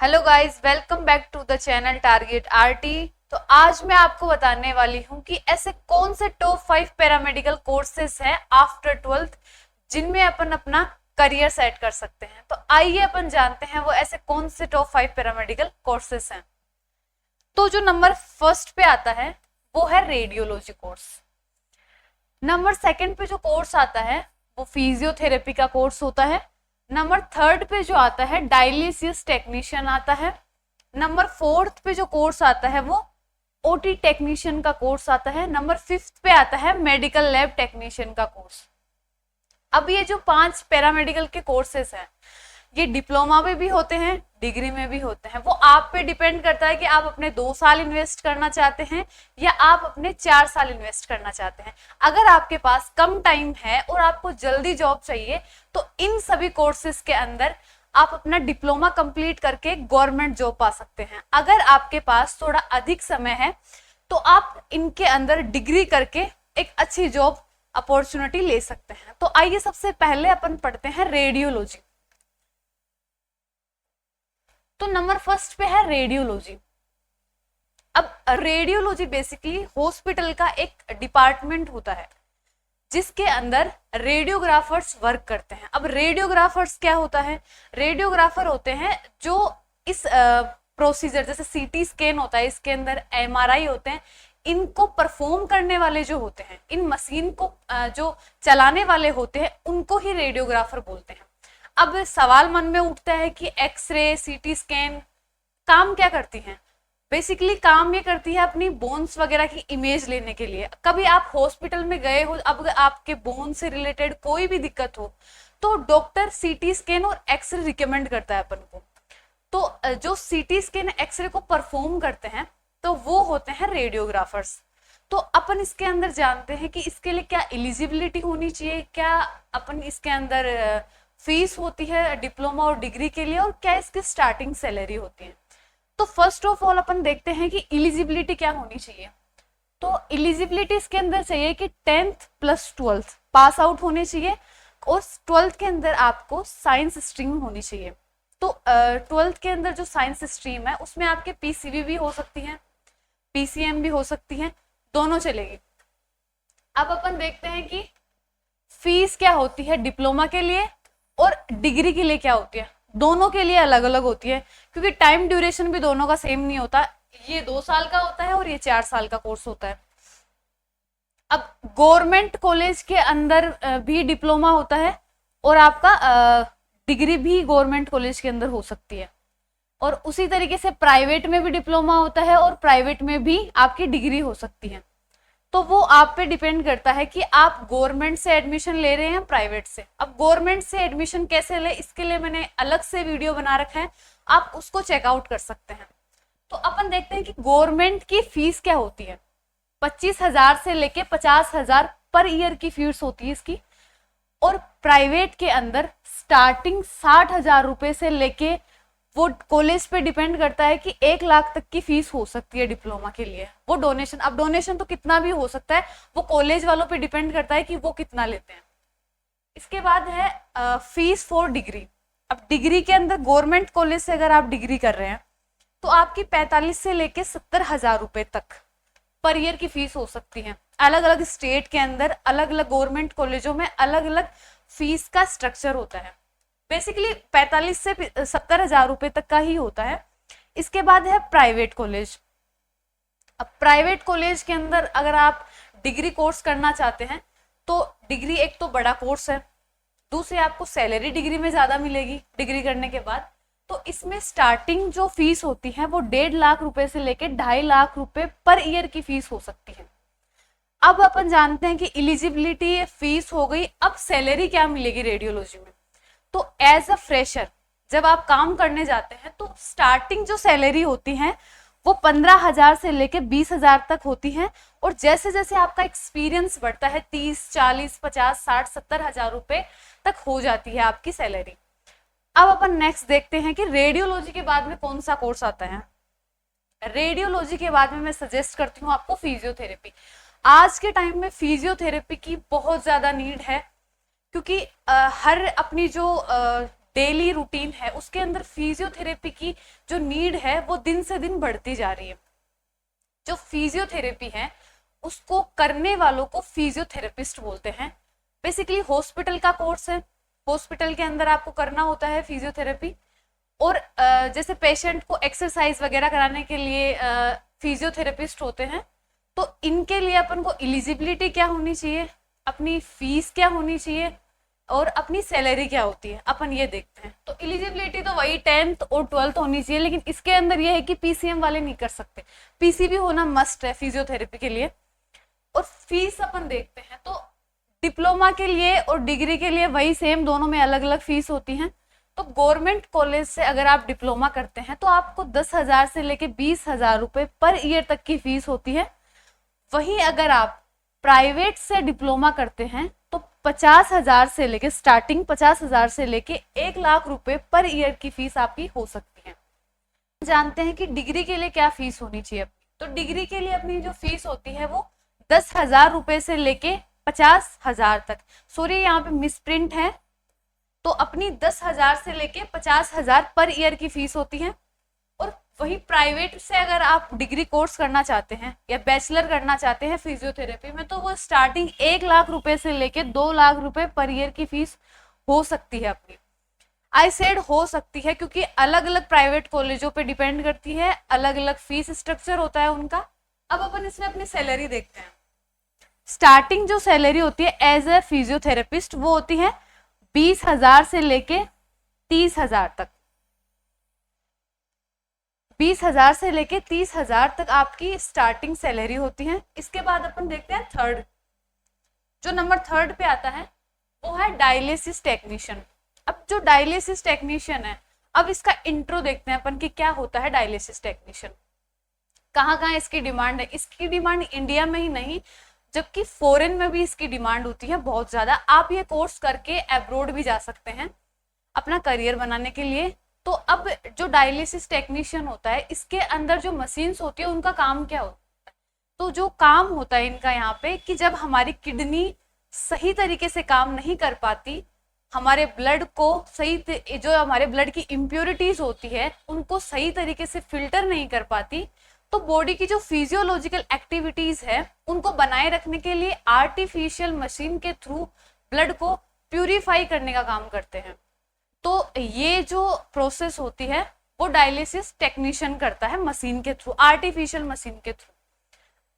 Hello guys, welcome back to the channel target RT. तो आज मैं आपको बताने वाली हूँ कि ऐसे कौन से टॉप 5 पैरामेडिकल कोर्सेज हैं आफ्टर 12th जिनमें अपन अपना करियर सेट कर सकते हैं। तो आइए अपन जानते हैं वो ऐसे कौन से टॉप 5 पैरामेडिकल कोर्सेज हैं। तो जो नंबर फर्स्ट पे आता है वो है रेडियोलॉजी कोर्स। नंबर सेकंड पे जो कोर्स आता है वो फिजियोथेरेपी का कोर्स होता है। नंबर थर्ड पे जो आता है डायलिसिस टेक्नीशियन आता है। नंबर फोर्थ पे जो कोर्स आता है वो ओटी टेक्नीशियन का कोर्स आता है। नंबर फिफ्थ पे आता है मेडिकल लैब टेक्नीशियन का कोर्स। अब ये जो 5 पैरामेडिकल के कोर्सेस हैं ये डिप्लोमा में भी होते हैं, डिग्री में भी होते हैं। वो आप पे डिपेंड करता है कि आप अपने 2 साल इन्वेस्ट करना चाहते हैं या आप अपने 4 साल इन्वेस्ट करना चाहते हैं। अगर आपके पास कम टाइम है और आपको जल्दी जॉब चाहिए तो इन सभी कोर्सेज के अंदर आप अपना डिप्लोमा कंप्लीट करके गवर्नमेंट जॉब पा सकते हैं। अगर आपके पास थोड़ा अधिक समय है तो आप इनके अंदर डिग्री करके एक अच्छी जॉब अपॉर्चुनिटी ले सकते हैं। तो आइए सबसे पहले अपन पढ़ते हैं रेडियोलॉजी। तो नंबर फर्स्ट पे है रेडियोलॉजी। अब रेडियोलॉजी बेसिकली हॉस्पिटल का एक डिपार्टमेंट होता है जिसके अंदर रेडियोग्राफर्स वर्क करते हैं। अब रेडियोग्राफर्स क्या होता है? रेडियोग्राफर होते हैं जो इस प्रोसीजर जैसे सीटी स्कैन होता है, इसके अंदर एमआरआई होते हैं, इनको परफॉर्म करने वाले जो होते हैं, इन मशीन को जो चलाने वाले होते हैं उनको ही रेडियोग्राफर बोलते हैं। अब सवाल मन में उठता है कि एक्सरे, सीटी स्कैन काम क्या करती हैं? बेसिकली काम ये करती है अपनी बोन्स वगैरह की इमेज लेने के लिए। कभी आप हॉस्पिटल में गए हो, अब आपके बोन से रिलेटेड कोई भी दिक्कत हो तो डॉक्टर सीटी स्कैन और एक्सरे रिकमेंड करता है अपन को। तो जो सीटी स्कैन एक्सरे को परफॉर्म करते हैं तो वो होते हैं रेडियोग्राफर्स। तो अपन इसके अंदर जानते हैं कि इसके लिए क्या एलिजिबिलिटी होनी चाहिए, क्या अपन इसके अंदर फीस होती है डिप्लोमा और डिग्री के लिए, और क्या इसकी स्टार्टिंग सैलरी होती है। तो फर्स्ट ऑफ ऑल अपन देखते हैं कि एलिजिबिलिटी क्या होनी चाहिए। तो एलिजिबिलिटी इसके अंदर चाहिए कि 10th + 12th पास आउट होने चाहिए और 12th के अंदर आपको साइंस स्ट्रीम होनी चाहिए। तो 12th के अंदर जो साइंस स्ट्रीम है उसमें आपके पीसीबी भी हो सकती है, पीसीएम भी हो सकती है, दोनों चलेगी। अब अपन देखते हैं कि फीस क्या होती है डिप्लोमा के लिए और डिग्री के लिए क्या होती है। दोनों के लिए अलग अलग होती है क्योंकि टाइम ड्यूरेशन भी दोनों का सेम नहीं होता। ये 2 साल का होता है और ये 4 साल का कोर्स होता है। अब गवर्नमेंट कॉलेज के अंदर भी डिप्लोमा होता है और आपका डिग्री भी गवर्नमेंट कॉलेज के अंदर हो सकती है, और उसी तरीके से प्राइवेट में भी डिप्लोमा होता है और प्राइवेट में भी आपकी डिग्री हो सकती है। तो वो आप पे डिपेंड करता है कि आप गवर्नमेंट से एडमिशन ले रहे हैं प्राइवेट से। अब गवर्नमेंट से एडमिशन कैसे ले, इसके लिए मैंने अलग से वीडियो बना रखा है, आप उसको चेकआउट कर सकते हैं। तो अपन देखते हैं कि गवर्नमेंट की फीस क्या होती है। 25,000 से लेके 50,000 पर ईयर की फीस होती है इसकी, और प्राइवेट के अंदर स्टार्टिंग 60,000 रुपए से लेके, वो कॉलेज पे डिपेंड करता है कि 1 लाख तक की फीस हो सकती है डिप्लोमा के लिए। वो डोनेशन, अब डोनेशन तो कितना भी हो सकता है, वो कॉलेज वालों पे डिपेंड करता है कि वो कितना लेते हैं। इसके बाद है फीस फॉर डिग्री। अब डिग्री के अंदर गवर्नमेंट कॉलेज से अगर आप डिग्री कर रहे हैं तो आपकी 45 से लेके 70,000 रुपए तक पर ईयर की फीस हो सकती है। अलग अलग स्टेट के अंदर अलग अलग गवर्नमेंट कॉलेजों में अलग अलग फीस का स्ट्रक्चर होता है। बेसिकली 45 से 70,000 रुपए तक का ही होता है। इसके बाद है प्राइवेट कॉलेज। अब प्राइवेट कॉलेज के अंदर अगर आप डिग्री कोर्स करना चाहते हैं तो डिग्री एक तो बड़ा कोर्स है, दूसरी आपको सैलरी डिग्री में ज्यादा मिलेगी डिग्री करने के बाद। तो इसमें स्टार्टिंग जो फीस होती है वो 1.5 लाख रुपए से लेके 2.5 लाख रुपए पर ईयर की फीस हो सकती है। अब अपन जानते हैं कि एलिजिबिलिटी फीस हो गई, अब सैलरी क्या मिलेगी रेडियोलॉजी में। तो एज अ फ्रेशर जब आप काम करने जाते हैं तो स्टार्टिंग जो सैलरी होती है वो 15,000 से लेके 20,000 तक होती है, और जैसे जैसे आपका एक्सपीरियंस बढ़ता है 30, 40, 50, 60, 70,000 रुपए तक हो जाती है आपकी सैलरी। अब अपन नेक्स्ट देखते हैं कि रेडियोलॉजी के बाद में कौन सा कोर्स आता है। रेडियोलॉजी के बाद में मैं सजेस्ट करती हूँ आपको फिजियोथेरेपी। आज के टाइम में फिजियोथेरेपी की बहुत ज्यादा नीड है क्योंकि हर अपनी जो डेली रूटीन है उसके अंदर फिजियोथेरेपी की जो नीड है वो दिन से दिन बढ़ती जा रही है। जो फिजियोथेरेपी है उसको करने वालों को फिजियोथेरेपिस्ट बोलते हैं। बेसिकली हॉस्पिटल का कोर्स है, हॉस्पिटल के अंदर आपको करना होता है फिजियोथेरेपी। और जैसे पेशेंट को एक्सरसाइज वगैरह कराने के लिए फिजियोथेरेपिस्ट होते हैं, तो इनके लिए अपन को एलिजिबिलिटी क्या होनी चाहिए, अपनी फीस क्या होनी चाहिए और अपनी सैलरी क्या होती है, अपन ये देखते हैं। तो एलिजिबिलिटी तो वही 10th और 12th होनी चाहिए, लेकिन इसके अंदर ये है कि पीसीएम वाले नहीं कर सकते, पीसीबी होना मस्ट है फिजियोथेरेपी के लिए। और फीस अपन देखते हैं तो डिप्लोमा के लिए और डिग्री के लिए वही सेम, दोनों में अलग अलग फीस होती हैं। तो गवर्नमेंट कॉलेज से अगर आप डिप्लोमा करते हैं तो आपको 10,000 से लेके 20,000 रुपए पर ईयर तक की फीस होती है। वहीं अगर आप प्राइवेट से डिप्लोमा करते हैं तो 50,000 से लेके स्टार्टिंग 50,000 से लेके 1 लाख रुपए पर ईयर की फीस आपकी हो सकती है। जानते हैं कि डिग्री के लिए क्या फीस होनी चाहिए। तो डिग्री के लिए अपनी जो फीस होती है वो 10,000 रुपए से लेके 50,000 तक, सॉरी यहाँ पे मिसप्रिंट है, तो अपनी 10,000 से लेके 50,000 पर ईयर की फीस होती है। और वही प्राइवेट से अगर आप डिग्री कोर्स करना चाहते हैं या बैचलर करना चाहते हैं फिजियोथेरेपी में, तो वो स्टार्टिंग 1 लाख रुपए से लेके 2 लाख रुपए पर ईयर की फीस हो सकती है अपनी। आई सेड हो सकती है क्योंकि अलग अलग प्राइवेट कॉलेजों पे डिपेंड करती है, अलग अलग फीस स्ट्रक्चर होता है उनका। अब अपन इसमें अपनी सैलरी देखते हैं। स्टार्टिंग जो सैलरी होती है एज ए फिजियोथेरेपिस्ट वो होती है 20,000 से लेके 30,000 तक। 20,000 से लेके 30,000 तक आपकी स्टार्टिंग सैलरी होती है। इसके बाद अपन देखते हैं थर्ड, जो नंबर थर्ड पे आता है वो है डायलिसिस टेक्नीशियन। अब जो डायलिसिस टेक्नीशियन है, अब इसका इंट्रो देखते हैं अपन कि क्या होता है डायलिसिस टेक्नीशियन, कहाँ कहाँ इसकी डिमांड है। इसकी डिमांड इंडिया में ही नहीं जबकि फॉरेन में भी इसकी डिमांड होती है बहुत ज्यादा। आप ये कोर्स करके अब्रोड भी जा सकते हैं अपना करियर बनाने के लिए। तो अब जो डायलिसिस टेक्नीशियन होता है इसके अंदर जो मशीन्स होती है उनका काम क्या होता है, तो जो काम होता है इनका यहाँ पे कि जब हमारी किडनी सही तरीके से काम नहीं कर पाती, हमारे ब्लड को सही, जो हमारे ब्लड की इम्प्योरिटीज होती है उनको सही तरीके से फिल्टर नहीं कर पाती, तो बॉडी की जो फिजियोलॉजिकल एक्टिविटीज है उनको बनाए रखने के लिए आर्टिफिशियल मशीन के थ्रू ब्लड को प्यूरिफाई करने का काम करते हैं। तो ये जो प्रोसेस होती है वो डायलिसिस टेक्नीशियन करता है मशीन के थ्रू, आर्टिफिशियल मशीन के थ्रू।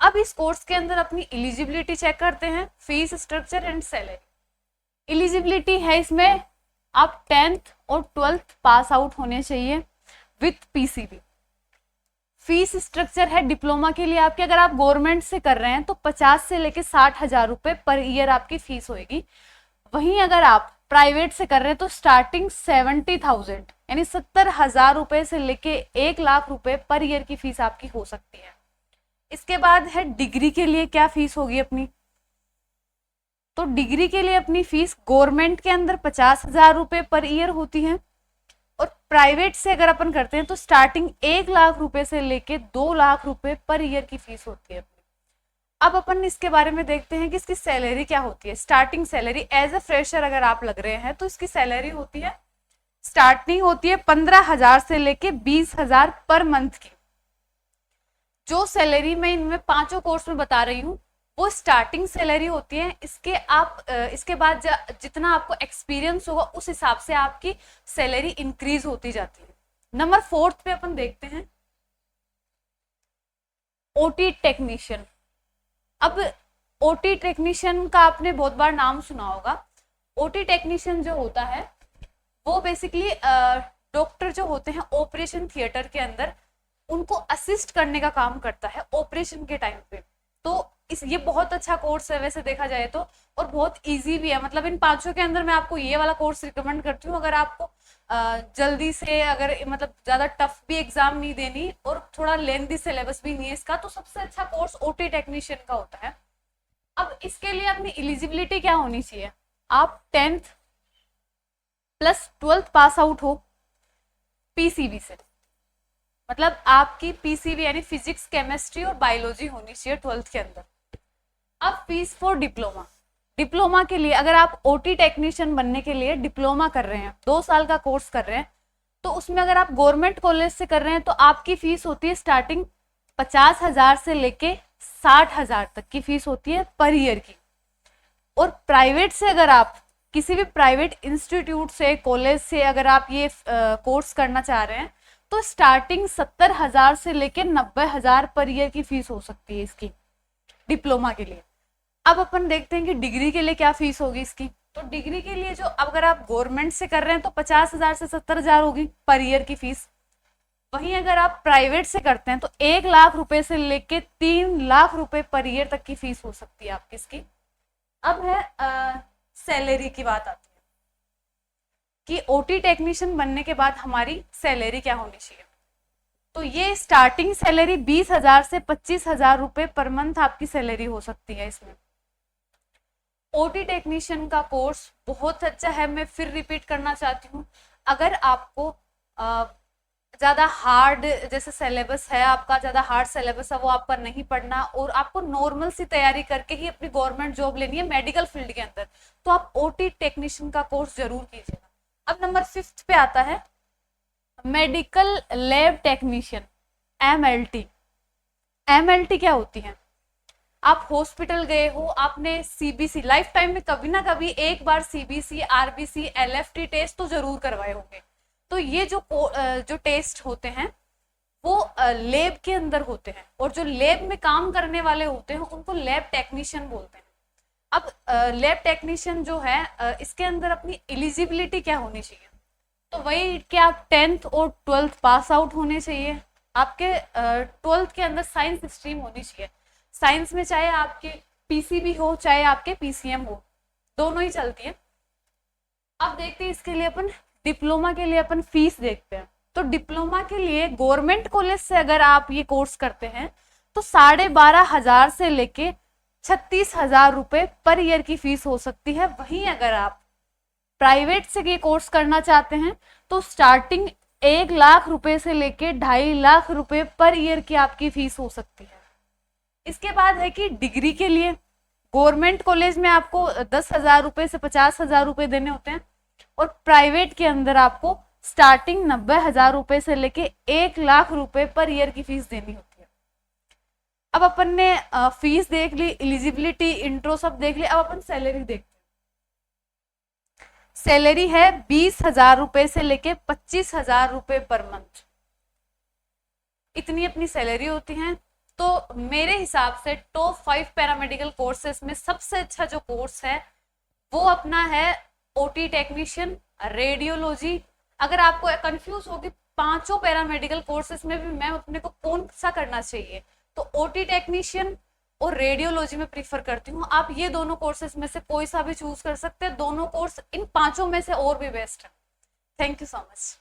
अब इस कोर्स के अंदर अपनी एलिजिबिलिटी चेक करते हैं, fees structure and salary. Eligibility है इसमें आप 10th और 12th पास आउट होने चाहिए विथ पीसीबी। फीस स्ट्रक्चर है डिप्लोमा के लिए आपके, अगर आप गवर्नमेंट से कर रहे हैं तो 50 से लेके 60,000 रुपए पर ईयर आपकी फीस होगी। वहीं अगर आप प्राइवेट से कर रहे हैं तो स्टार्टिंग 70,000 यानी 70,000 रुपए से लेके 1 लाख रुपए पर ईयर की फीस आपकी हो सकती है। इसके बाद है डिग्री के लिए क्या फीस होगी अपनी, तो डिग्री के लिए अपनी फीस गवर्नमेंट के अंदर 50,000 रुपए पर ईयर होती है और प्राइवेट से अगर अपन करते हैं तो स्टार्टिंग 1 लाख रुपए से लेके 2 लाख रुपए पर ईयर की फीस होती है। अब अपन इसके बारे में देखते हैं कि इसकी सैलरी क्या होती है। Starting salary as a fresher अगर आप लग रहे हैं तो इसकी सैलरी होती है, स्टार्टिंग होती है 15,000 से लेके 20,000 पर मंथ की। जो सैलरी मैं इनमें पांचों कोर्स में बता रही हूँ वो स्टार्टिंग सैलरी होती है। इसके बाद जितना आपको एक्सपीरियंस होगा उस हिसाब से आपकी सैलरी इंक्रीज होती जाती है। नंबर 4 पे अपन देखते हैं ओटी टेक्नीशियन। अब ओटी टेक्नीशियन का आपने बहुत बार नाम सुना होगा। ओटी टेक्नीशियन जो होता है वो बेसिकली डॉक्टर जो होते हैं ऑपरेशन थिएटर के अंदर उनको असिस्ट करने का काम करता है ऑपरेशन के टाइम पे। तो ये बहुत अच्छा कोर्स है वैसे देखा जाए तो, और बहुत इजी भी है। मतलब इन पांचों के अंदर मैं आपको ये वाला कोर्स रिकमेंड करती हूँ अगर आपको जल्दी से, अगर मतलब ज्यादा टफ भी एग्जाम नहीं देनी और थोड़ा लेंथी सिलेबस भी नहीं है इसका, तो सबसे अच्छा कोर्स ओटी टेक्नीशियन का होता है। अब इसके लिए अपनी एलिजिबिलिटी क्या होनी चाहिए, आप 10th plus 12th pass out हो पीसीबी से, मतलब आपकी पीसीबी यानी फिजिक्स केमिस्ट्री और बायोलॉजी होनी चाहिए 12th के अंदर। अब फीस फॉर डिप्लोमा, डिप्लोमा के लिए अगर आप ओटी टेक्नीशियन बनने के लिए डिप्लोमा कर रहे हैं, 2 साल का कोर्स कर रहे हैं, तो उसमें अगर आप गवर्नमेंट कॉलेज से कर रहे हैं तो आपकी फीस होती है स्टार्टिंग 50,000 से लेके 60,000 तक की फीस होती है पर ईयर की। और प्राइवेट से अगर आप किसी भी प्राइवेट इंस्टीट्यूट से, कॉलेज से अगर आप ये कोर्स करना चाह रहे हैं तो स्टार्टिंग 70,000 से लेके 90,000 पर ईयर की फीस हो सकती है इसकी डिप्लोमा के लिए। अब अपन देखते हैं कि डिग्री के लिए क्या फीस होगी इसकी। तो डिग्री के लिए जो अगर आप गवर्नमेंट से कर रहे हैं तो 50,000 से 70,000 होगी पर ईयर की फीस। वहीं अगर आप प्राइवेट से करते हैं तो 1 लाख रुपए से लेके 3 लाख रुपए पर ईयर तक की फीस हो सकती है आपकी इसकी। अब है सैलरी की बात आती है कि ओटी टेक्नीशियन बनने के बाद हमारी सैलरी क्या होनी चाहिए। तो ये स्टार्टिंग सैलरी 20,000 से 25,000 रुपए पर मंथ आपकी सैलरी हो सकती है इसमें। ओटी टेक्नीशियन का कोर्स बहुत अच्छा है, मैं फिर रिपीट करना चाहती हूँ। अगर आपको ज़्यादा हार्ड जैसे सिलेबस है आपका, ज़्यादा हार्ड सिलेबस है वो आपका नहीं पढ़ना और आपको नॉर्मल सी तैयारी करके ही अपनी गवर्नमेंट जॉब लेनी है मेडिकल फील्ड के अंदर, तो आप ओटी टेक्नीशियन का कोर्स जरूर कीजिएगा। अब नंबर 5 पे आता है medical lab technician, MLT। MLT क्या होती है? आप हॉस्पिटल गए हो, आपने सीबीसी लाइफ टाइम में कभी ना कभी एक बार सीबीसी, आरबीसी, LFT टेस्ट तो जरूर करवाए होंगे। तो ये जो टेस्ट होते हैं वो लैब के अंदर होते हैं और जो लैब में काम करने वाले होते हैं उनको लैब टेक्नीशियन बोलते हैं। अब लैब टेक्नीशियन जो है इसके अंदर अपनी एलिजिबिलिटी क्या होनी चाहिए? तो वही कि आप 10th और 12th पास आउट होने चाहिए। आपके 12th के अंदर साइंस स्ट्रीम होनी चाहिए। साइंस में चाहे आपके पीसीबी हो चाहे आपके पीसीएम हो, दोनों ही चलती है। अब देखते हैं इसके लिए अपन डिप्लोमा के लिए अपन फीस देखते हैं। तो डिप्लोमा के लिए गवर्नमेंट कॉलेज से अगर आप ये कोर्स करते हैं तो 12,500 से लेके 36,000 रुपए पर ईयर की फीस हो सकती है। वहीं अगर आप प्राइवेट से ये कोर्स करना चाहते हैं तो स्टार्टिंग 1 लाख रुपए से लेके 2.5 लाख रुपए पर ईयर की आपकी फीस हो सकती है। इसके बाद है कि डिग्री के लिए गवर्नमेंट कॉलेज में आपको 10,000 रुपए से 50,000 रुपए देने होते हैं और प्राइवेट के अंदर आपको स्टार्टिंग 90,000 रुपए से लेके 1 लाख रुपए पर ईयर की फीस देनी होती है। अब अपन ने फीस देख ली, एलिजिबिलिटी, इंट्रो सब देख ली। अब अपन सैलरी देखते हैं। सैलरी है 20,000 रुपए से लेके 25,000 रुपए पर मंथ, इतनी अपनी सैलरी होती है। तो मेरे हिसाब से टॉप 5 पैरामेडिकल कोर्सेस में सबसे अच्छा जो कोर्स है वो अपना है ओटी टेक्नीशियन, रेडियोलॉजी। अगर आपको कंफ्यूज होगी 5 पैरामेडिकल कोर्सेस में भी मैं अपने को कौन सा करना चाहिए, तो ओटी टेक्नीशियन और रेडियोलॉजी में प्रीफर करती हूँ। आप ये दोनों कोर्सेस में से कोई सा भी चूज कर सकते हैं। दोनों कोर्स इन 5 में से और भी बेस्ट है। Thank you so much.